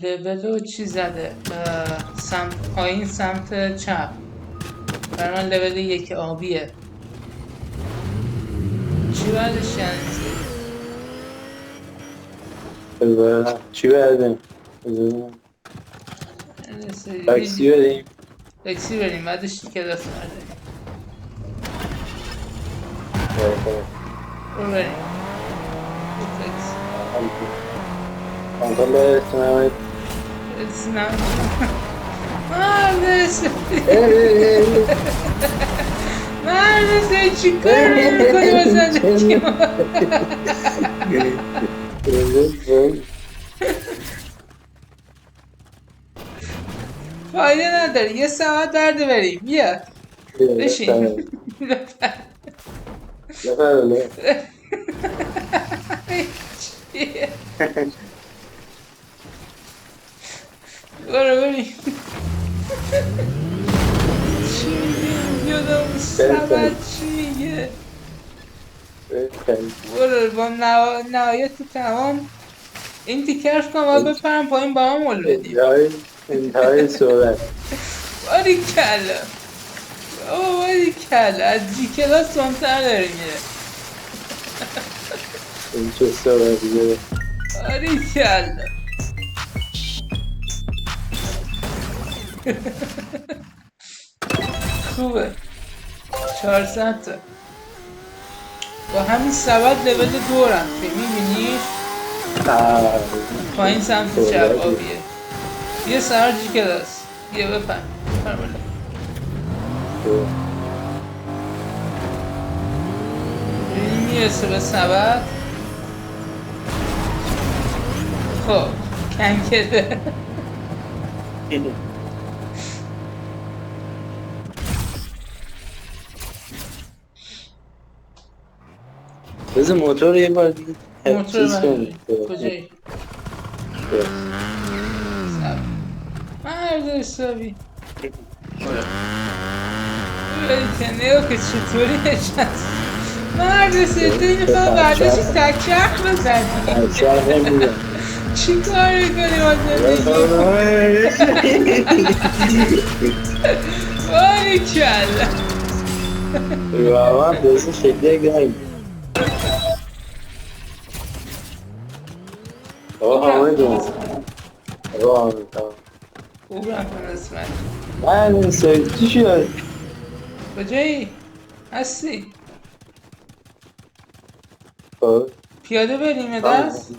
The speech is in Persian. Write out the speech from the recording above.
لول چی زده سمت پایین سمت چپ برای من لول یک آبیه چی بعدش یعنی چی بردیم؟ تاکسی بریم. تاکسی بریم بعدش کلاس برداریم برو بریم یه تاکسی آنکال سنمایت سینما مردس مردس چی کار میکنی واسه فایده نداره یه ساعت درده بریم بیا بشین بفرمایید. چیه؟ برو بریم چی میگه یادم سبت چی میگه برو با نهایت تمام این تیکرش کنم و بپرم پایین با هم مول بدیم انتهای صحبت باری کلا بابا باری کلا از جی کلاس سونتر داره میره این چه صحبتیه باری کلا خوبه 400 تا با همین سبد لول دو رفته میبینیش پایین سمت چپ آبیه یه سر جی کلاس یه بپر ببینیم میرسه به سبد خب کنکده بذار موتور یه بار دیگه موتور چیز کنیم برداری کجایی؟ مرد حسابی ببین که نیو که چطوری نشست مرد سیده این فقط برداشتی تکرخ بزنی چی کار میکنی با زندگی باری کلا واقعا بازی خیلی گرم آقا حامد اومد آقا حامد خوب رفتن اسمت من سایت چی شد؟ کجایی؟ هستی؟ خب پیاده بریم دست؟